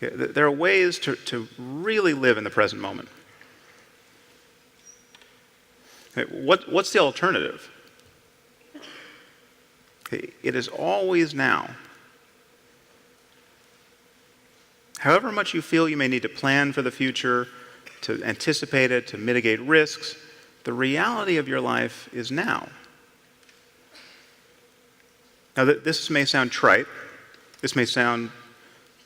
Okay? There are ways to really live in the present moment. Okay? What's the alternative? Okay? It is always now. However much you feel you may need to plan for the future, to anticipate it, to mitigate risks, the reality of your life is now. Now, this may sound trite. This may sound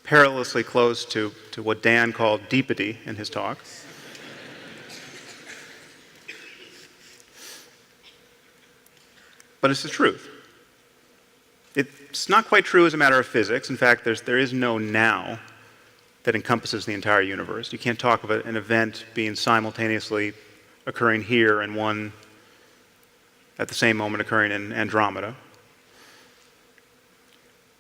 perilously close to what Dan called deepity in his talk. But it's the truth. It's not quite true as a matter of physics. In fact, there is no now that encompasses the entire universe. You can't talk of an event being simultaneously occurring here and one at the same moment occurring in Andromeda.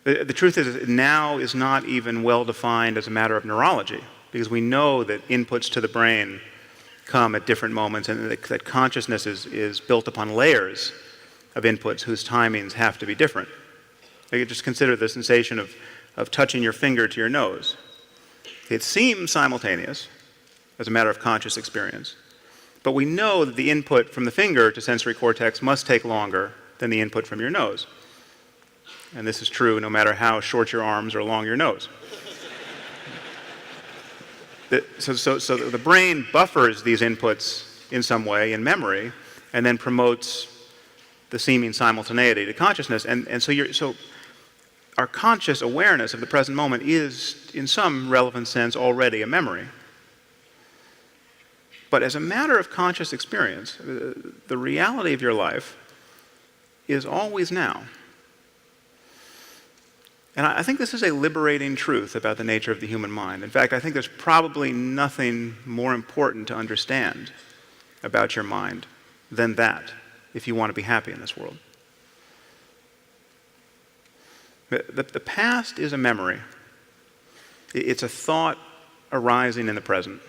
The truth is, now is not even well defined as a matter of neurology, because we know that inputs to the brain come at different moments, and that consciousness is built upon layers of inputs whose timings have to be different. You just consider the sensation of touching your finger to your nose. It seems simultaneous as a matter of conscious experience, but we know that the input from the finger to sensory cortex must take longer than the input from your nose. And this is true no matter how short your arms or long your nose. So the brain buffers these inputs in some way in memory and then promotes the seeming simultaneity to consciousness. And so our conscious awareness of the present moment is, in some relevant sense, already a memory. But as a matter of conscious experience, the reality of your life is always now. And I think this is a liberating truth about the nature of the human mind. In fact, I think there's probably nothing more important to understand about your mind than that, if you want to be happy in this world. The past is a memory. It's a thought arising in the present.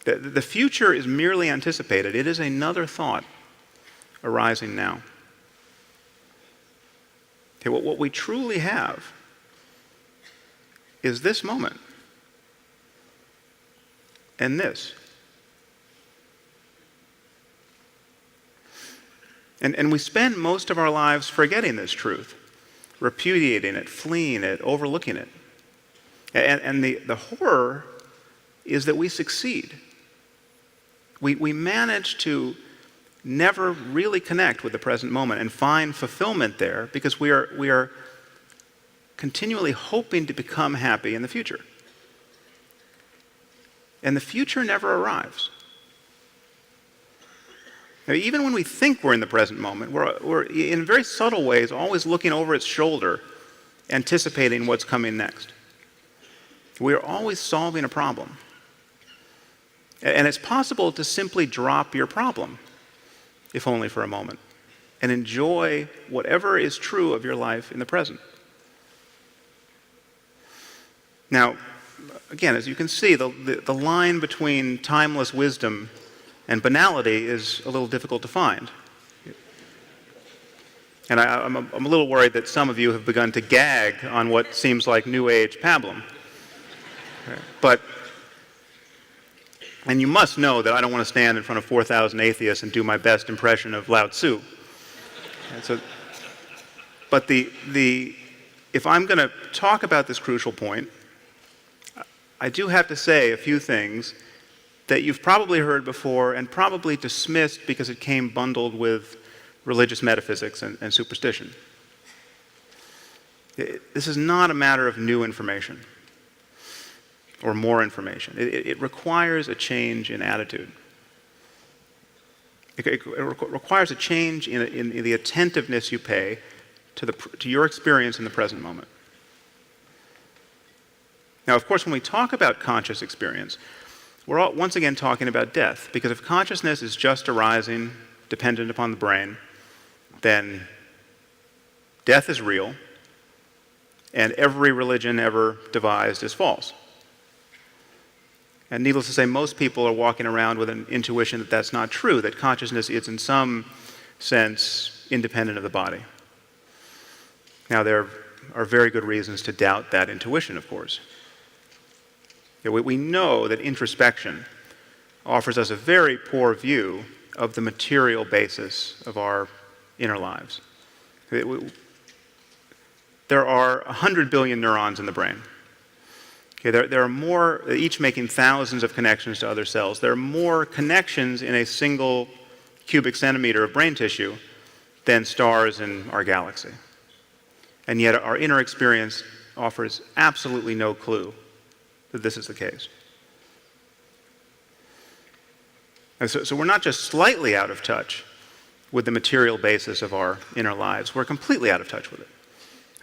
The future is merely anticipated. It is another thought arising now. Okay, what we truly have is this moment and this. And we spend most of our lives forgetting this truth, repudiating it, fleeing it, overlooking it. And the horror is that we succeed. We manage to never really connect with the present moment and find fulfillment there because we are continually hoping to become happy in the future. And the future never arrives. Now, even when we think we're in the present moment, we're in very subtle ways always looking over its shoulder, anticipating what's coming next. We are always solving a problem. And it's possible to simply drop your problem, if only for a moment, and enjoy whatever is true of your life in the present. Now, again, as you can see, the line between timeless wisdom and banality is a little difficult to find. And I'm a little worried that some of you have begun to gag on what seems like New Age pablum. And you must know that I don't want to stand in front of 4,000 atheists and do my best impression of Lao Tzu. But if I'm going to talk about this crucial point, I do have to say a few things that you've probably heard before and probably dismissed because it came bundled with religious metaphysics and superstition. This is not a matter of new information or more information. It requires a change in attitude. It requires a change in the attentiveness you pay to your experience in the present moment. Now, of course, when we talk about conscious experience, we're once again talking about death, because if consciousness is just arising, dependent upon the brain, then death is real, and every religion ever devised is false. And needless to say, most people are walking around with an intuition that that's not true, that consciousness is in some sense independent of the body. Now, there are are very good reasons to doubt that intuition, of course. We know that introspection offers us a very poor view of the material basis of our inner lives. There are 100 billion neurons in the brain. Okay, there are more, each making thousands of connections to other cells. There are more connections in a single cubic centimeter of brain tissue than stars in our galaxy. And yet our inner experience offers absolutely no clue that this is the case. And so we're not just slightly out of touch with the material basis of our inner lives, we're completely out of touch with it.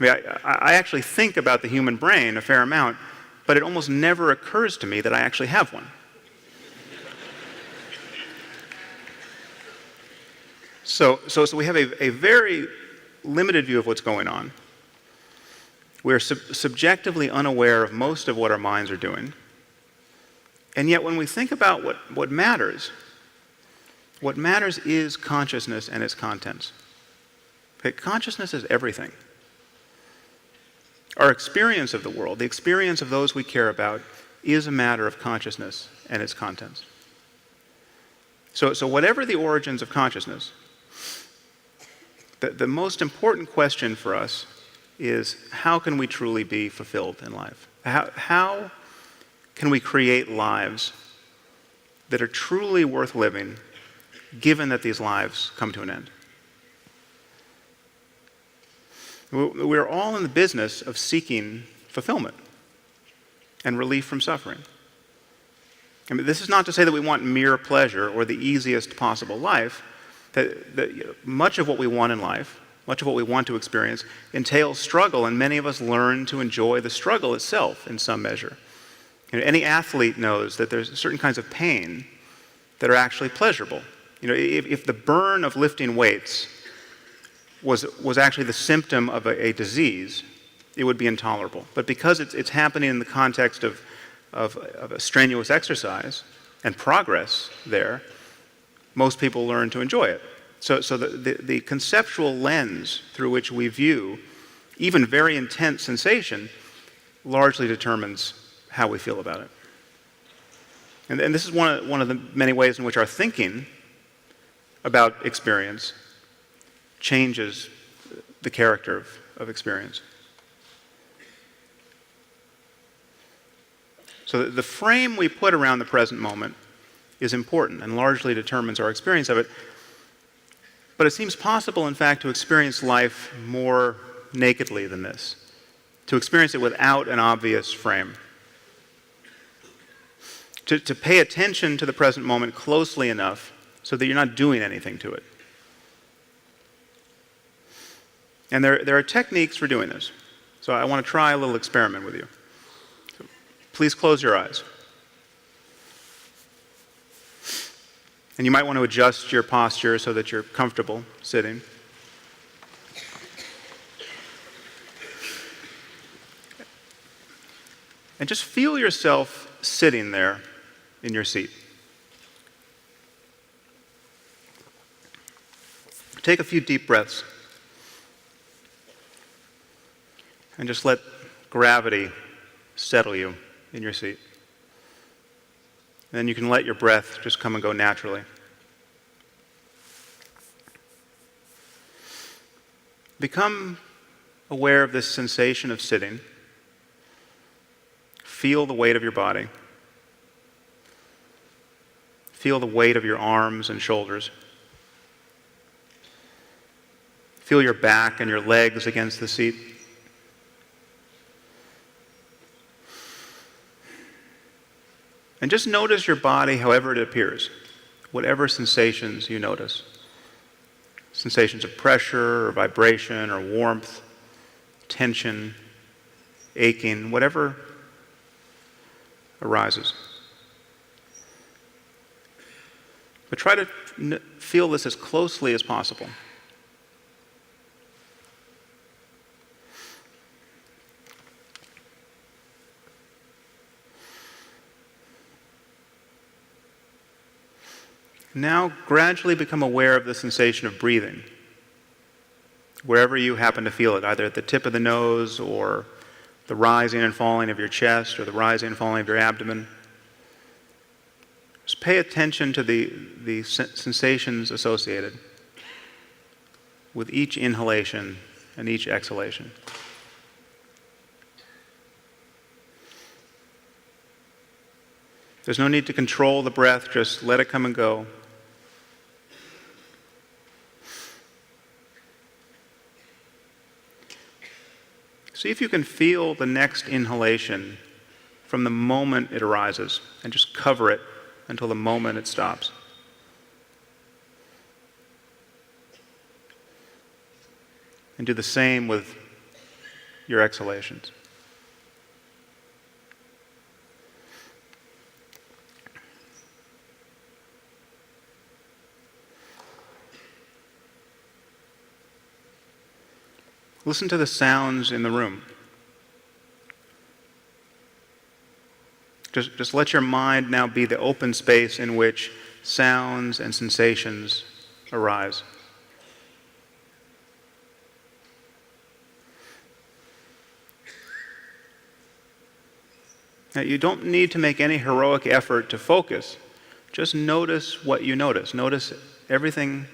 I mean, I actually think about the human brain a fair amount, but it almost never occurs to me that I actually have one. So we have a very limited view of what's going on. We're subjectively unaware of most of what our minds are doing. And yet when we think about what matters is consciousness and its contents. Okay, consciousness is everything. Our experience of the world, the experience of those we care about, is a matter of consciousness and its contents. So whatever the origins of consciousness, the most important question for us is how can we truly be fulfilled in life? How can we create lives that are truly worth living, given that these lives come to an end? We're all in the business of seeking fulfillment and relief from suffering. I mean, this is not to say that we want mere pleasure or the easiest possible life. That much of what we want in life, much of what we want to experience, entails struggle, and many of us learn to enjoy the struggle itself in some measure. Any athlete knows that there's certain kinds of pain that are actually pleasurable. If the burn of lifting weights was actually the symptom of a disease, it would be intolerable. But because it's happening in the context of a strenuous exercise and progress there, most people learn to enjoy it. So the conceptual lens through which we view even very intense sensation largely determines how we feel about it. And this is one of the many ways in which our thinking about experience changes the character of experience. So the frame we put around the present moment is important and largely determines our experience of it. But it seems possible, in fact, to experience life more nakedly than this, to experience it without an obvious frame. To pay attention to the present moment closely enough so that you're not doing anything to it. And there are techniques for doing this. So I want to try a little experiment with you. So please close your eyes. And you might want to adjust your posture so that you're comfortable sitting. And just feel yourself sitting there in your seat. Take a few deep breaths. And just let gravity settle you in your seat. And then you can let your breath just come and go naturally. Become aware of this sensation of sitting. Feel the weight of your body. Feel the weight of your arms and shoulders. Feel your back and your legs against the seat. And just notice your body however it appears, whatever sensations you notice. Sensations of pressure or vibration or warmth, tension, aching, whatever arises. But try to feel this as closely as possible. Now gradually become aware of the sensation of breathing. wherever you happen to feel it, either at the tip of the nose or the rising and falling of your chest or the rising and falling of your abdomen. Just pay attention to the sensations associated with each inhalation and each exhalation. There's no need to control the breath, just let it come and go. See if you can feel the next inhalation from the moment it arises, and just cover it until the moment it stops. And do the same with your exhalations. Listen to the sounds in the room. Just let your mind now be the open space in which sounds and sensations arise. Now, you don't need to make any heroic effort to focus. Just notice what you notice. Notice everything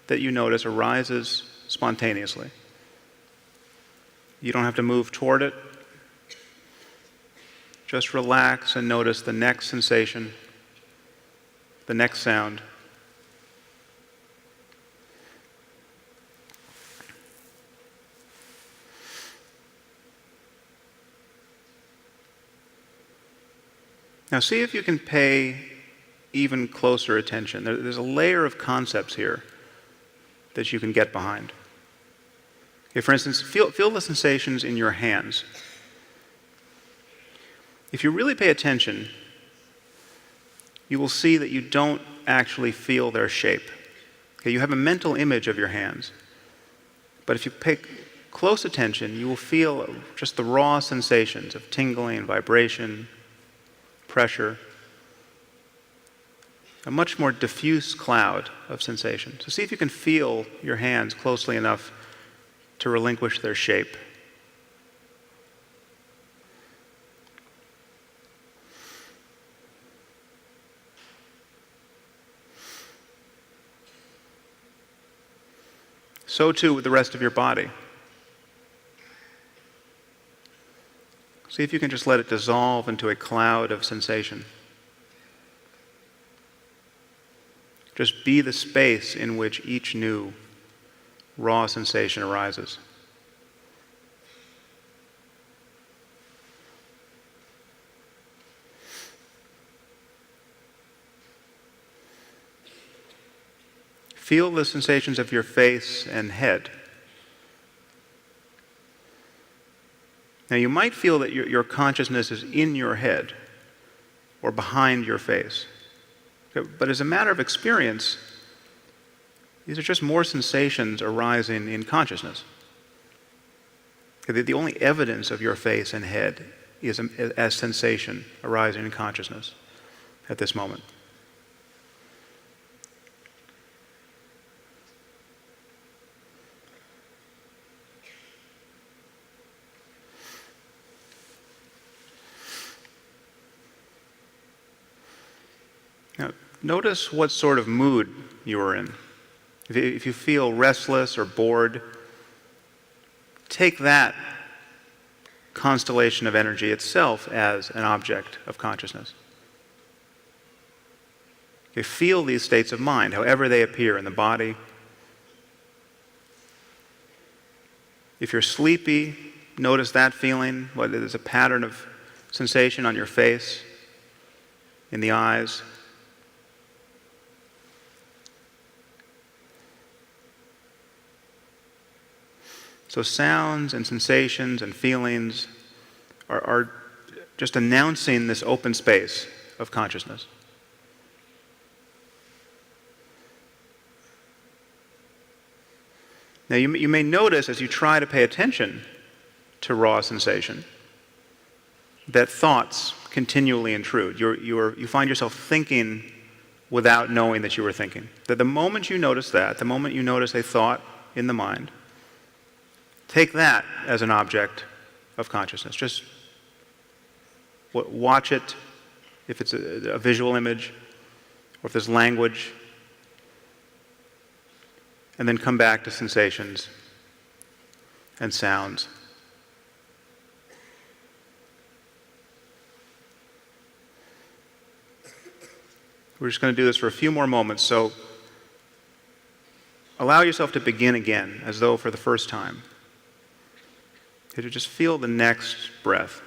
that you notice arises spontaneously. You don't have to move toward it. Just relax and notice the next sensation, the next sound. Now see if you can pay even closer attention. There's a layer of concepts here that you can get behind. Okay, for instance, feel the sensations in your hands. If you really pay attention, you will see that you don't actually feel their shape. Okay, you have a mental image of your hands. But if you pay close attention, you will feel just the raw sensations of tingling, vibration, pressure, a much more diffuse cloud of sensation. So see if you can feel your hands closely enough to relinquish their shape. So too with the rest of your body. See if you can just let it dissolve into a cloud of sensation. Just be the space in which each new raw sensation arises. Feel the sensations of your face and head. Now you might feel that your consciousness is in your head or behind your face. But as a matter of experience, these are just more sensations arising in consciousness. The only evidence of your face and head is as sensation arising in consciousness at this moment. Now, notice what sort of mood you are in. If you feel restless or bored, take that constellation of energy itself as an object of consciousness. You feel these states of mind, however they appear in the body. If you're sleepy, notice that feeling, whether there's a pattern of sensation on your face, in the eyes. So sounds and sensations and feelings are just announcing this open space of consciousness. Now you may notice as you try to pay attention to raw sensation that thoughts continually intrude. You find yourself thinking without knowing that you were thinking. That the moment you notice that, the moment you notice a thought in the mind, take that as an object of consciousness. Just watch it, if it's a visual image, or if there's language, and then come back to sensations and sounds. We're just going to do this for a few more moments, so allow yourself to begin again, as though for the first time. To just feel the next breath.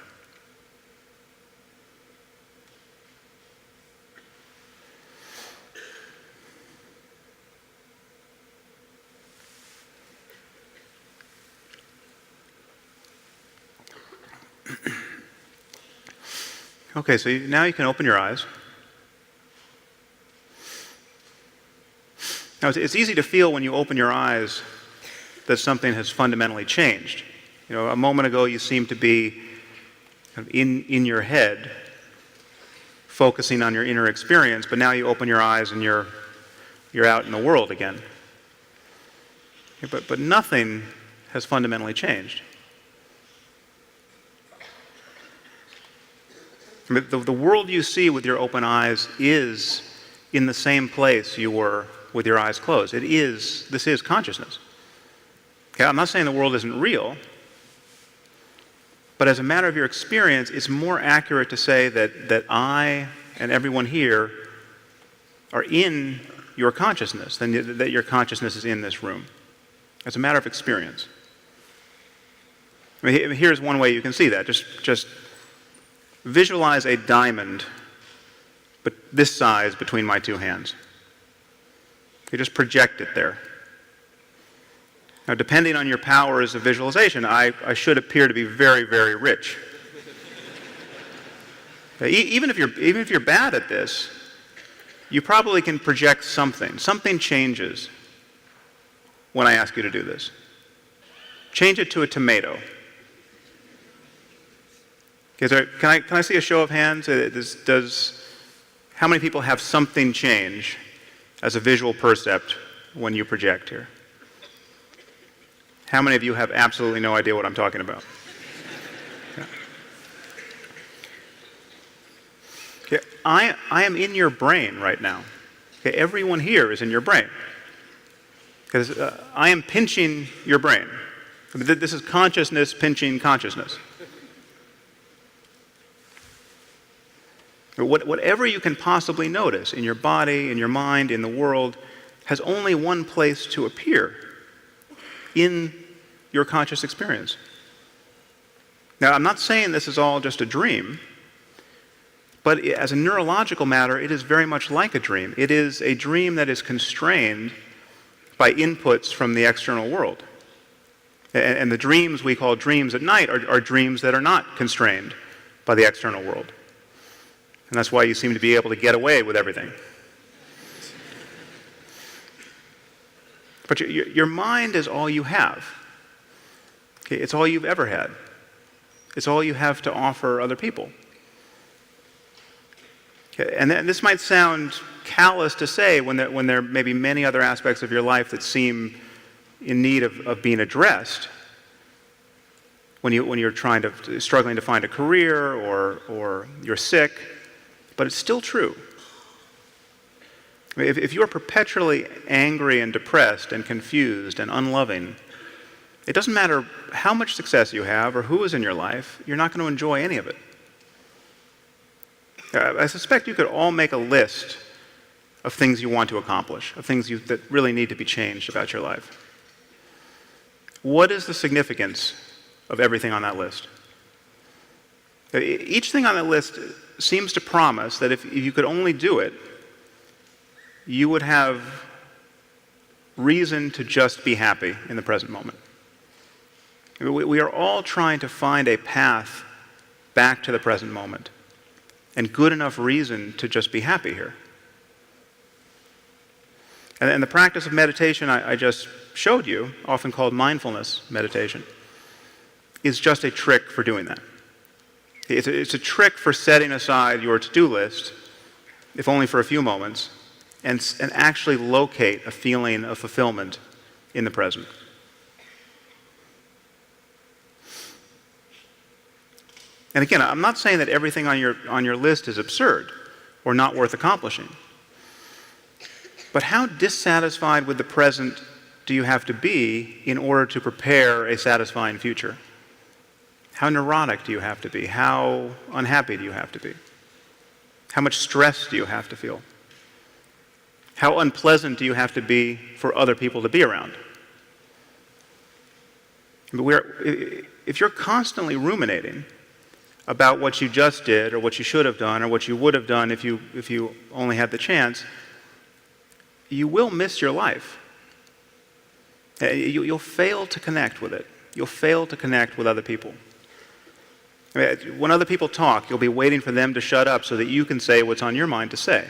Okay, so now you can open your eyes. Now, it's easy to feel when you open your eyes that something has fundamentally changed. You know, a moment ago you seemed to be kind of in your head, focusing on your inner experience, but now you open your eyes and you're out in the world again. But nothing has fundamentally changed. I mean, the world you see with your open eyes is in the same place you were with your eyes closed. This is consciousness. Okay, I'm not saying the world isn't real, but as a matter of your experience, it's more accurate to say that I and everyone here are in your consciousness than that your consciousness is in this room. As a matter of experience. I mean, here's one way you can see that. Just visualize a diamond, but this size between my two hands. You just project it there. Now, depending on your powers of visualization, I should appear to be very, very rich. Even if you're bad at this, you probably can project something. Something changes when I ask you to do this. Change it to a tomato. Okay, can I see a show of hands? How many people have something change as a visual percept when you project here? How many of you have absolutely no idea what I'm talking about? Yeah. Okay, I am in your brain right now. Okay, everyone here is in your brain. Because I am pinching your brain. I mean, this is consciousness pinching consciousness. Whatever you can possibly notice in your body, in your mind, in the world, has only one place to appear: in your conscious experience. Now, I'm not saying this is all just a dream, but as a neurological matter, it is very much like a dream. It is a dream that is constrained by inputs from the external world. And the dreams we call dreams at night are dreams that are not constrained by the external world. And that's why you seem to be able to get away with everything. But your mind is all you have. Okay, it's all you've ever had. It's all you have to offer other people. Okay, and this might sound callous to say when there may be many other aspects of your life that seem in need of being addressed. When you're struggling to find a career, or you're sick. But it's still true. I mean, if you're perpetually angry and depressed and confused and unloving, it doesn't matter how much success you have or who is in your life, you're not going to enjoy any of it. I suspect you could all make a list of things you want to accomplish, of things that really need to be changed about your life. What is the significance of everything on that list? Each thing on that list seems to promise that if you could only do it, you would have reason to just be happy in the present moment. We are all trying to find a path back to the present moment, and good enough reason to just be happy here. And the practice of meditation I just showed you, often called mindfulness meditation, is just a trick for doing that. It's a trick for setting aside your to-do list, if only for a few moments, and actually locate a feeling of fulfillment in the present. And again, I'm not saying that everything on your list is absurd or not worth accomplishing. But how dissatisfied with the present do you have to be in order to prepare a satisfying future? How neurotic do you have to be? How unhappy do you have to be? How much stress do you have to feel? How unpleasant do you have to be for other people to be around? But if you're constantly ruminating about what you just did or what you should have done or what you would have done if you only had the chance, you will miss your life. You'll fail to connect with it. You'll fail to connect with other people. I mean, when other people talk, you'll be waiting for them to shut up so that you can say what's on your mind to say.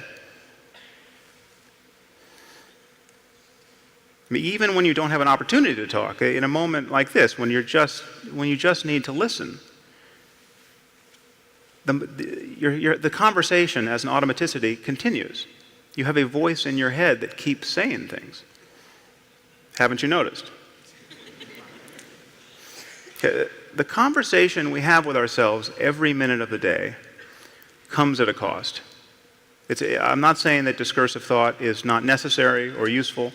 I mean, even when you don't have an opportunity to talk, in a moment like this, when you just need to listen, the conversation as an automaticity continues. You have a voice in your head that keeps saying things. Haven't you noticed? The conversation we have with ourselves every minute of the day comes at a cost. I'm not saying that discursive thought is not necessary or useful,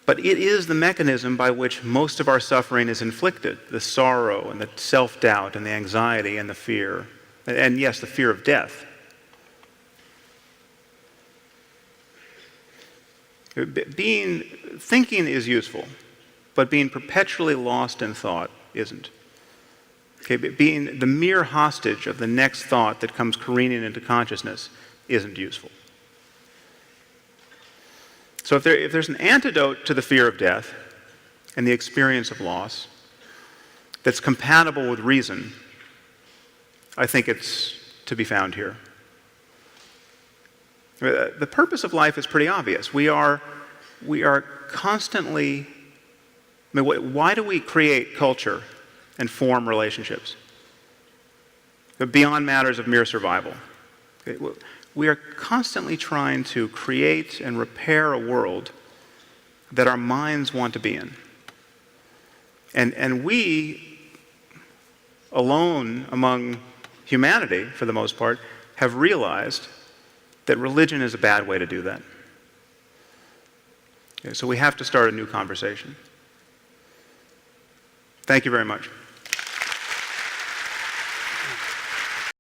but it is the mechanism by which most of our suffering is inflicted, the sorrow and the self-doubt and the anxiety and the fear, and yes, the fear of death. Thinking is useful, but being perpetually lost in thought isn't. Okay, being the mere hostage of the next thought that comes careening into consciousness isn't useful. So if there's an antidote to the fear of death and the experience of loss that's compatible with reason, I think it's to be found here. The purpose of life is pretty obvious. We are constantly, why do we create culture and form relationships? Beyond matters of mere survival. Okay, we are constantly trying to create and repair a world that our minds want to be in. And we, alone among humanity, for the most part, have realized that religion is a bad way to do that. Okay, so we have to start a new conversation. Thank you very much.